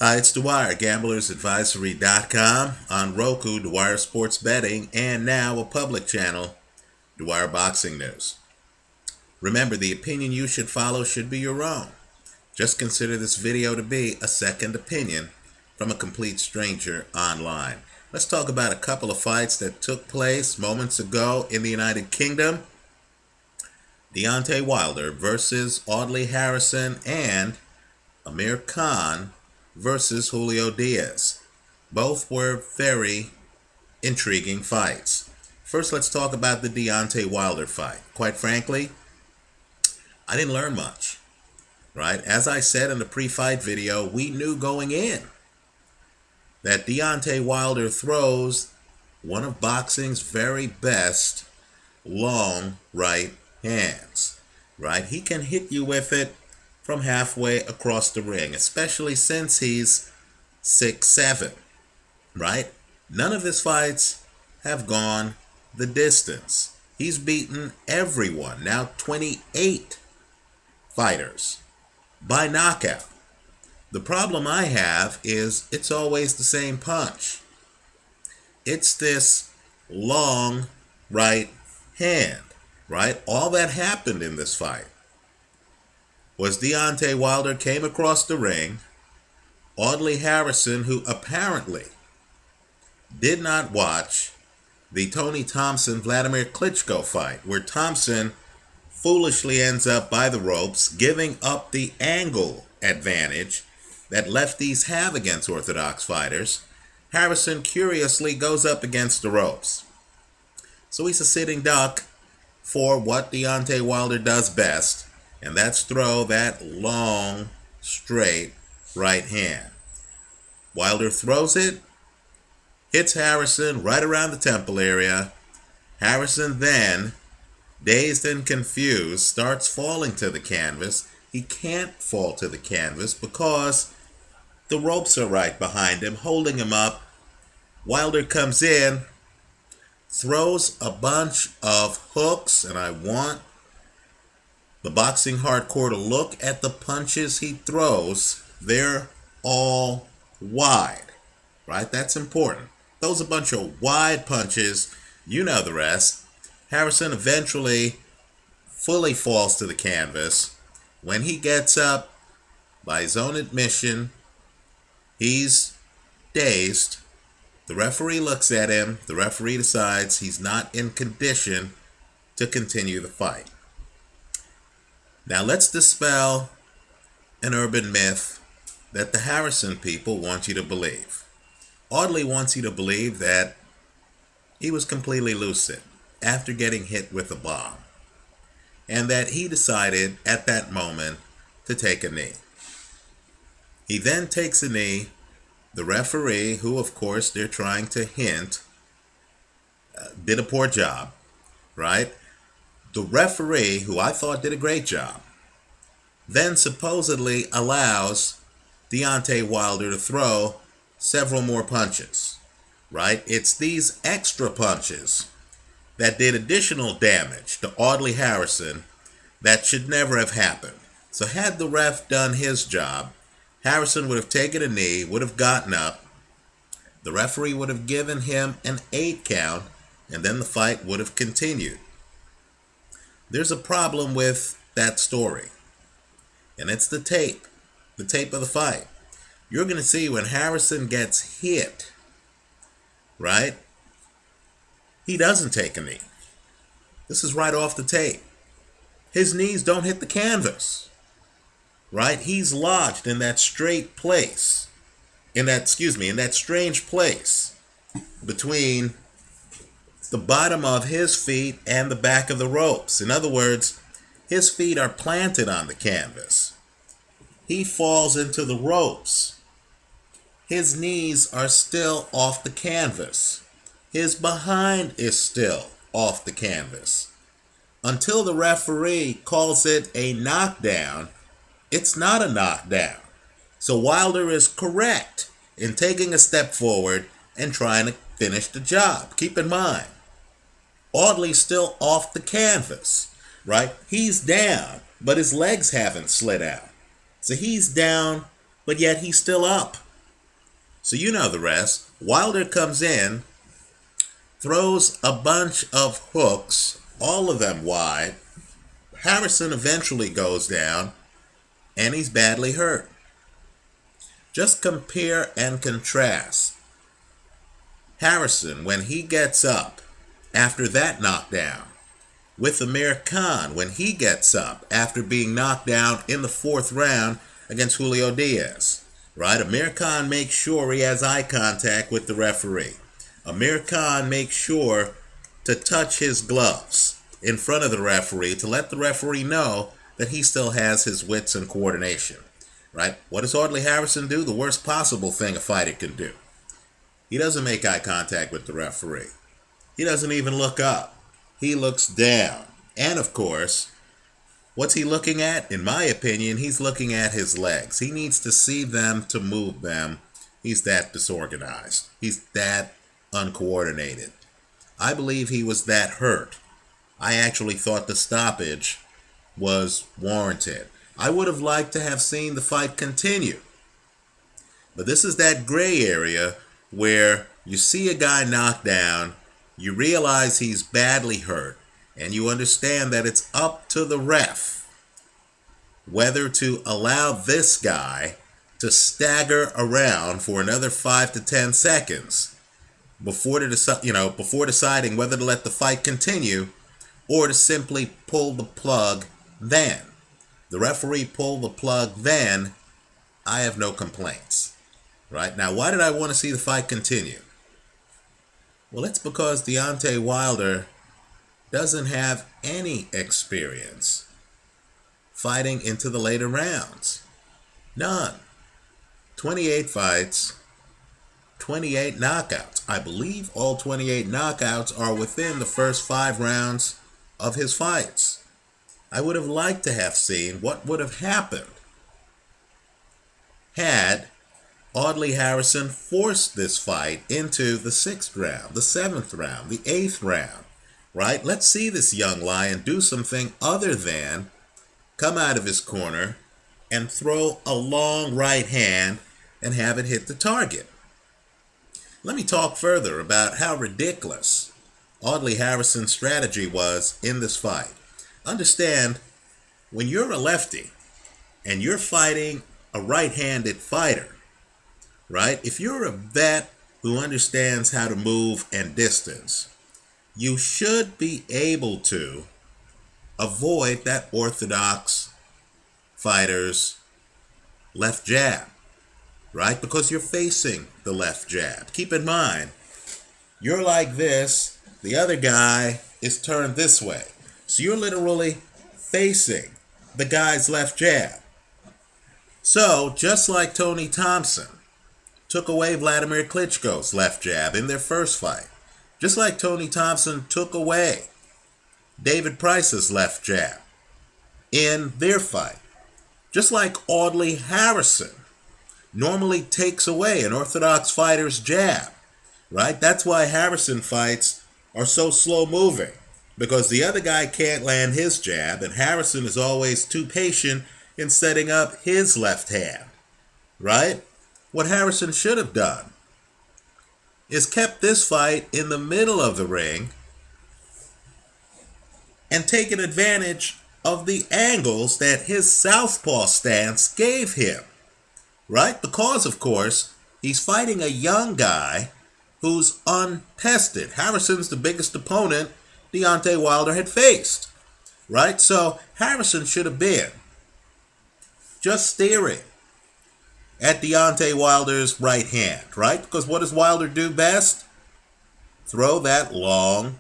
Hi, it's Dwyer, gamblersadvisory.com, on Roku, Dwyer Sports Betting, and now a public channel, Dwyer Boxing News. Remember, the opinion you should follow should be your own. Just consider this video to be a second opinion from a complete stranger online. Let's talk about a couple of fights that took place moments ago in the United Kingdom. Deontay Wilder versus Audley Harrison and Amir Khan versus Julio Diaz. Both were very intriguing fights. First, let's talk about the Deontay Wilder fight. Quite frankly, I didn't learn much, right? As I said in the pre-fight video, we knew going in that Deontay Wilder throws one of boxing's very best long right hands, right? He can hit you with it from halfway across the ring, especially since he's 6'7", right? None of his fights have gone the distance. He's beaten everyone, now 28 fighters, by knockout. The problem I have is it's always the same punch. It's this long right hand, right? All that happened in this fight was Deontay Wilder came across the ring. Audley Harrison, who apparently did not watch the Tony Thompson-Vladimir Klitschko fight, where Thompson foolishly ends up by the ropes, giving up the angle advantage that lefties have against orthodox fighters. Harrison curiously goes up against the ropes. So he's a sitting duck for what Deontay Wilder does best, and that's throw that long, straight right hand. Wilder throws it, hits Harrison right around the temple area. Harrison then, dazed and confused, starts falling to the canvas. He can't fall to the canvas because the ropes are right behind him, holding him up. Wilder comes in, throws a bunch of hooks, and I want the boxing hardcore to look at the punches he throws. They're all wide, right? That's important. Those are a bunch of wide punches. You know the rest. Harrison eventually fully falls to the canvas. When he gets up, by his own admission, he's dazed. The referee looks at him. The referee decides he's not in condition to continue the fight. Now let's dispel an urban myth that the Harrison people want you to believe. Audley wants you to believe that he was completely lucid after getting hit with a bomb, and that he decided at that moment to take a knee. He then takes a knee. The referee, who of course they're trying to hint did a poor job, right? The referee, who I thought did a great job, then supposedly allows Deontay Wilder to throw several more punches, right? It's these extra punches that did additional damage to Audley Harrison that should never have happened. So had the ref done his job, Harrison would have taken a knee, would have gotten up, the referee would have given him an 8 count, and then the fight would have continued. There's a problem with that story, and it's the tape of the fight. You're going to see when Harrison gets hit, right? He doesn't take a knee. This is right off the tape. His knees don't hit the canvas, right? He's lodged in that straight place, in that strange place between the bottom of his feet and the back of the ropes. In other words, his feet are planted on the canvas. He falls into the ropes. His knees are still off the canvas. His behind is still off the canvas. Until the referee calls it a knockdown, it's not a knockdown. So Wilder is correct in taking a step forward and trying to finish the job. Keep in mind, Audley's still off the canvas, right? He's down, but his legs haven't slid out. So he's down, but yet he's still up. So you know the rest. Wilder comes in, throws a bunch of hooks, all of them wide. Harrison eventually goes down, and he's badly hurt. Just compare and contrast. Harrison, when he gets up after that knockdown, with Amir Khan, when he gets up after being knocked down in the 4th round against Julio Diaz. Right? Amir Khan makes sure he has eye contact with the referee. Amir Khan makes sure to touch his gloves in front of the referee to let the referee know that he still has his wits and coordination. Right? What does Audley Harrison do? The worst possible thing a fighter can do. He doesn't make eye contact with the referee. He doesn't even look up. He looks down. And of course, what's he looking at? In my opinion, he's looking at his legs. He needs to see them to move them. He's that disorganized. He's that uncoordinated. I believe he was that hurt. I actually thought the stoppage was warranted. I would have liked to have seen the fight continue. But this is that gray area where you see a guy knocked down, you realize he's badly hurt, and you understand that it's up to the ref whether to allow this guy to stagger around for another 5 to 10 seconds before deciding whether to let the fight continue or to simply pull the plug then. The referee pulled the plug then. I have no complaints. Right? Now, why did I want to see the fight continue? Well, it's because Deontay Wilder doesn't have any experience fighting into the later rounds. None. 28 fights, 28 knockouts. I believe all 28 knockouts are within the first 5 rounds of his fights. I would have liked to have seen what would have happened had Audley Harrison forced this fight into the 6th round, the 7th round, the 8th round, right? Let's see this young lion do something other than come out of his corner and throw a long right hand and have it hit the target. Let me talk further about how ridiculous Audley Harrison's strategy was in this fight. Understand, when you're a lefty and you're fighting a right-handed fighter, right? If you're a vet who understands how to move and distance, you should be able to avoid that orthodox fighter's left jab, right? Because you're facing the left jab. Keep in mind, you're like this, the other guy is turned this way. So you're literally facing the guy's left jab. So, just like Tony Thompson took away Vladimir Klitschko's left jab in their first fight, just like Tony Thompson took away David Price's left jab in their fight, just like Audley Harrison normally takes away an orthodox fighter's jab, right? That's why Harrison fights are so slow moving, because the other guy can't land his jab, and Harrison is always too patient in setting up his left hand, right? What Harrison should have done is kept this fight in the middle of the ring and taken advantage of the angles that his southpaw stance gave him, right? Because, of course, he's fighting a young guy who's untested. Harrison's the biggest opponent Deontay Wilder had faced, right? So Harrison should have been just staring at Deontay Wilder's right hand, right? Because what does Wilder do best? Throw that long,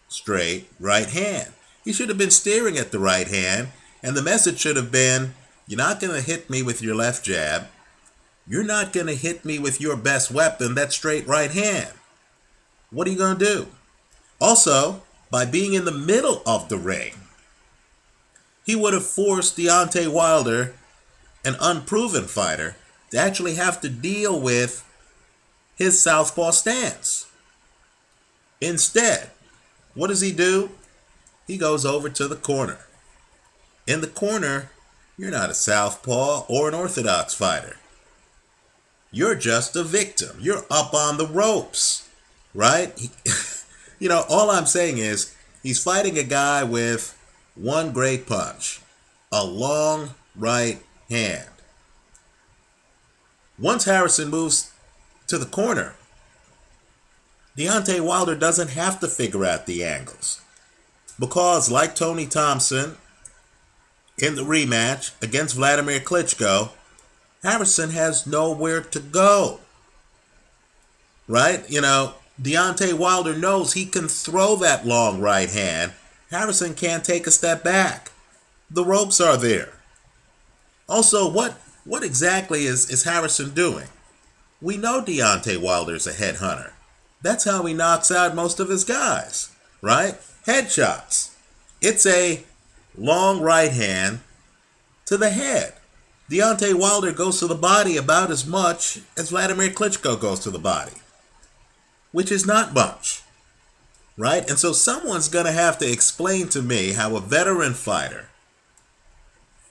straight right hand. He should have been staring at the right hand, and the message should have been, you're not going to hit me with your left jab. You're not going to hit me with your best weapon, that straight right hand. What are you going to do? Also, by being in the middle of the ring, he would have forced Deontay Wilder, an unproven fighter, to actually have to deal with his southpaw stance. Instead, what does he do? He goes over to the corner. In the corner, you're not a southpaw or an orthodox fighter. you're just a victim. You're up on the ropes, right? You know, all I'm saying is he's fighting a guy with one great punch, a long right hand. Once Harrison moves to the corner, Deontay Wilder doesn't have to figure out the angles. Because, like Tony Thompson in the rematch against Vladimir Klitschko, Harrison has nowhere to go. Right? You know, Deontay Wilder knows he can throw that long right hand. Harrison can't take a step back. The ropes are there. Also, what exactly is Harrison doing? We know Deontay Wilder's a headhunter. That's how he knocks out most of his guys, right? Headshots. It's a long right hand to the head. Deontay Wilder goes to the body about as much as Vladimir Klitschko goes to the body, which is not much, right? And so someone's going to have to explain to me how a veteran fighter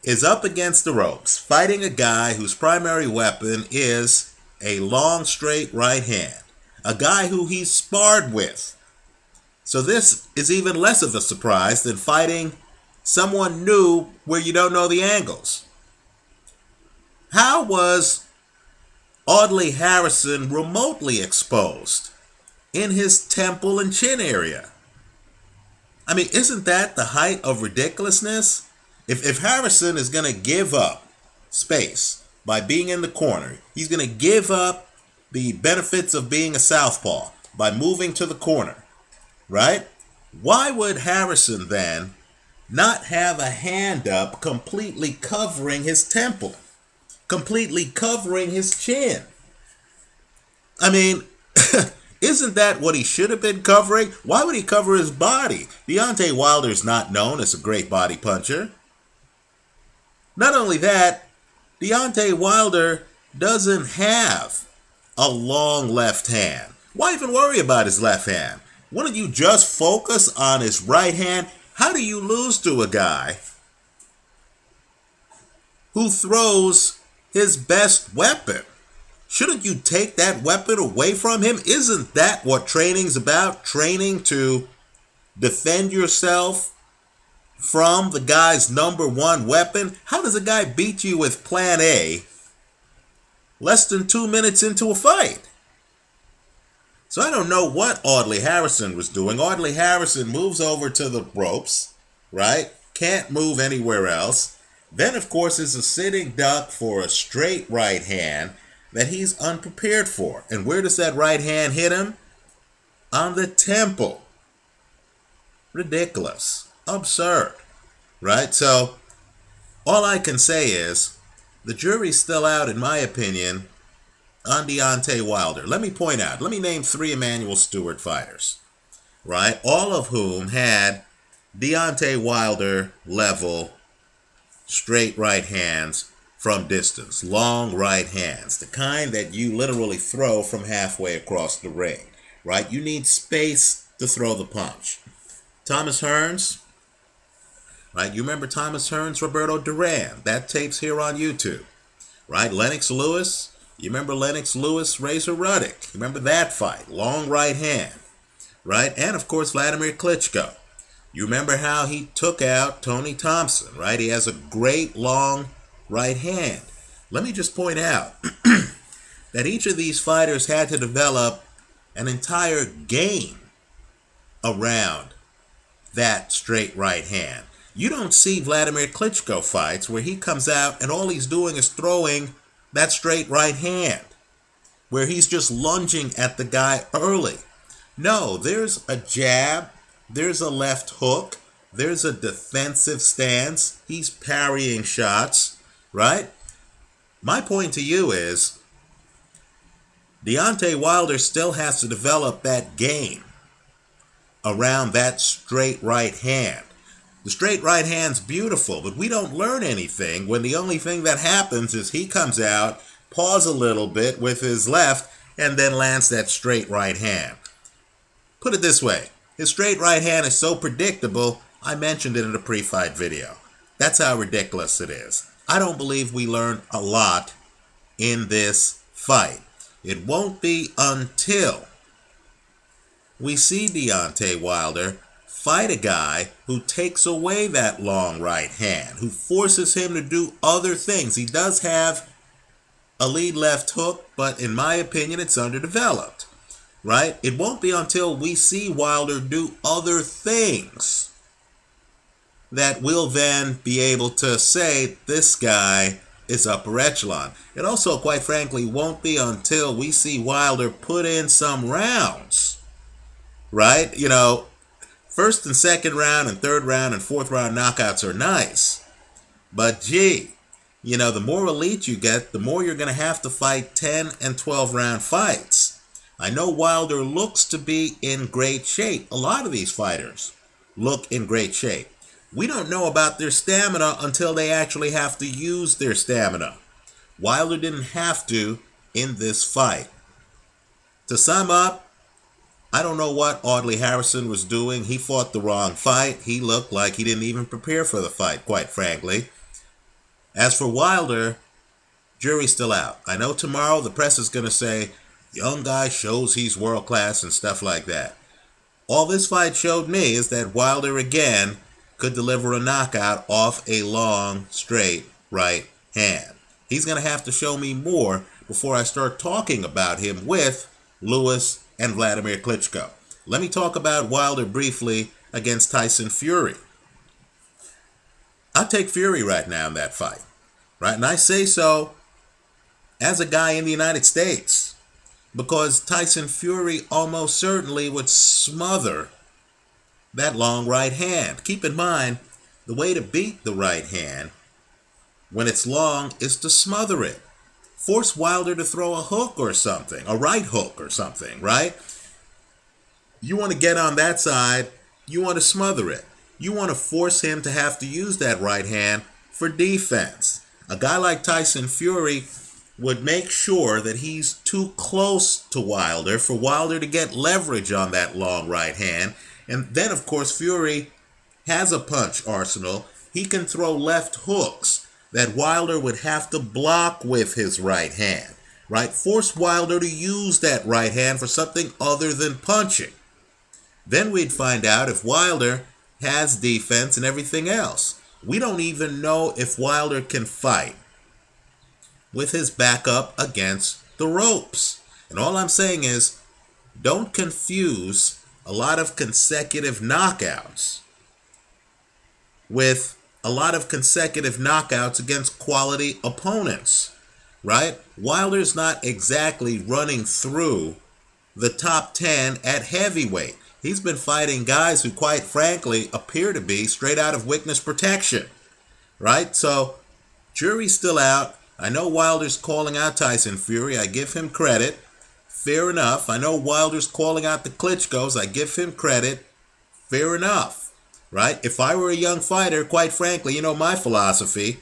is up against the ropes fighting a guy whose primary weapon is a long, straight right hand, a guy who he's sparred with. So this is even less of a surprise than fighting someone new where you don't know the angles. How was Audley Harrison remotely exposed in his temple and chin area? I mean, isn't that the height of ridiculousness? If Harrison is going to give up space by being in the corner, he's going to give up the benefits of being a southpaw by moving to the corner, right? Why would Harrison then not have a hand up completely covering his temple, completely covering his chin? I mean, isn't that what he should have been covering? Why would he cover his body? Deontay Wilder's not known as a great body puncher. Not only that, Deontay Wilder doesn't have a long left hand. Why even worry about his left hand? Wouldn't you just focus on his right hand? How do you lose to a guy who throws his best weapon? Shouldn't you take that weapon away from him? Isn't that what training's about? Training to defend yourself from the guy's number one weapon? How does a guy beat you with plan A less than 2 minutes into a fight? So I don't know what Audley Harrison was doing. Audley Harrison moves over to the ropes, right? Can't move anywhere else. Then, of course, is a sitting duck for a straight right hand that he's unprepared for. And where does that right hand hit him? On the temple. Ridiculous. Absurd. Right? So, all I can say is, the jury's still out, in my opinion, on Deontay Wilder. Let me point out, let me name 3 Emmanuel Stewart fighters, right? All of whom had Deontay Wilder level straight right hands from distance, long right hands, the kind that you literally throw from halfway across the ring, right? You need space to throw the punch. Thomas Hearns, right? You remember Thomas Hearns, Roberto Duran? That tape's here on YouTube, right? Lennox Lewis. You remember Lennox Lewis, Razor Ruddock? You remember that fight? Long right hand, right? And, of course, Vladimir Klitschko. You remember how he took out Tony Thompson, right? He has a great long right hand. Let me just point out that each of these fighters had to develop an entire game around that straight right hand. You don't see Vladimir Klitschko fights where he comes out and all he's doing is throwing that straight right hand, where he's just lunging at the guy early. No, there's a jab, there's a left hook, there's a defensive stance, he's parrying shots, right? My point to you is, Deontay Wilder still has to develop that game around that straight right hand. The straight right hand's beautiful, but we don't learn anything when the only thing that happens is he comes out, paws a little bit with his left, and then lands that straight right hand. Put it this way, his straight right hand is so predictable, I mentioned it in a pre-fight video. That's how ridiculous it is. I don't believe we learn a lot in this fight. It won't be until we see Deontay Wilder fight a guy who takes away that long right hand, who forces him to do other things. He does have a lead left hook, but in my opinion, it's underdeveloped, right? It won't be until we see Wilder do other things that we'll then be able to say this guy is upper echelon. It also, quite frankly, won't be until we see Wilder put in some rounds, right? You know, first and second round and third round and fourth round knockouts are nice. But gee, you know, the more elite you get, the more you're going to have to fight 10 and 12 round fights. I know Wilder looks to be in great shape. A lot of these fighters look in great shape. We don't know about their stamina until they actually have to use their stamina. Wilder didn't have to in this fight. To sum up, I don't know what Audley Harrison was doing. He fought the wrong fight. He looked like he didn't even prepare for the fight, quite frankly. As for Wilder, jury's still out. I know tomorrow the press is going to say, young guy shows he's world class and stuff like that. All this fight showed me is that Wilder again could deliver a knockout off a long, straight right hand. He's going to have to show me more before I start talking about him with Lewis and Vladimir Klitschko. Let me talk about Wilder briefly against Tyson Fury. I'll take Fury right now in that fight, right? And I say so as a guy in the United States, because Tyson Fury almost certainly would smother that long right hand. Keep in mind, the way to beat the right hand when it's long is to smother it. Force Wilder to throw a hook or something, a right hook or something, right? You want to get on that side, you want to smother it. You want to force him to have to use that right hand for defense. A guy like Tyson Fury would make sure that he's too close to Wilder for Wilder to get leverage on that long right hand. And then, of course, Fury has a punch arsenal. He can throw left hooks that Wilder would have to block with his right hand, right? Force Wilder to use that right hand for something other than punching. Then we'd find out if Wilder has defense and everything else. We don't even know if Wilder can fight with his back up against the ropes. And all I'm saying is, don't confuse a lot of consecutive knockouts with a lot of consecutive knockouts against quality opponents, right? Wilder's not exactly running through the top 10 at heavyweight. He's been fighting guys who, quite frankly, appear to be straight out of witness protection, right? So, jury's still out. I know Wilder's calling out Tyson Fury. I give him credit. Fair enough. I know Wilder's calling out the Klitschkos. I give him credit. Fair enough, right? If I were a young fighter, quite frankly, you know my philosophy,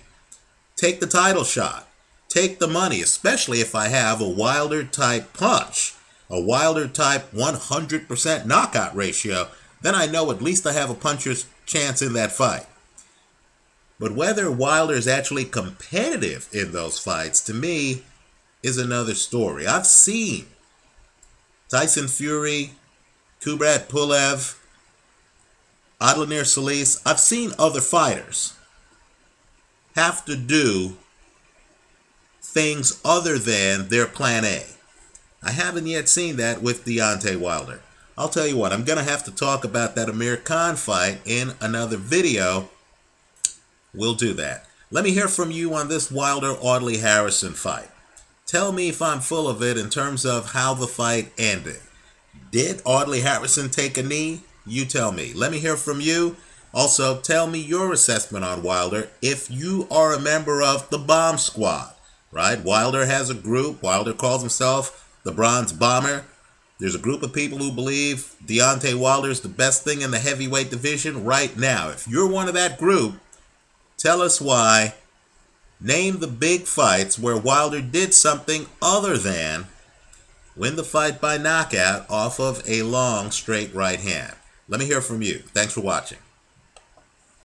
take the title shot. Take the money, especially if I have a Wilder-type punch, a Wilder-type 100% knockout ratio, then I know at least I have a puncher's chance in that fight. But whether Wilder is actually competitive in those fights, to me, is another story. I've seen Tyson Fury, Kubrat Pulev, Adlanir Solis. I've seen other fighters have to do things other than their plan A. I haven't yet seen that with Deontay Wilder. I'll tell you what, I'm going to have to talk about that Amir Khan fight in another video. We'll do that. Let me hear from you on this Wilder-Audley Harrison fight. Tell me if I'm full of it in terms of how the fight ended. Did Audley Harrison take a knee? You tell me. Let me hear from you. Also, tell me your assessment on Wilder if you are a member of the Bomb Squad, right? Wilder has a group. Wilder calls himself the Bronze Bomber. There's a group of people who believe Deontay Wilder is the best thing in the heavyweight division right now. If you're one of that group, tell us why. Name the big fights where Wilder did something other than win the fight by knockout off of a long, straight right hand. Let me hear from you. Thanks for watching.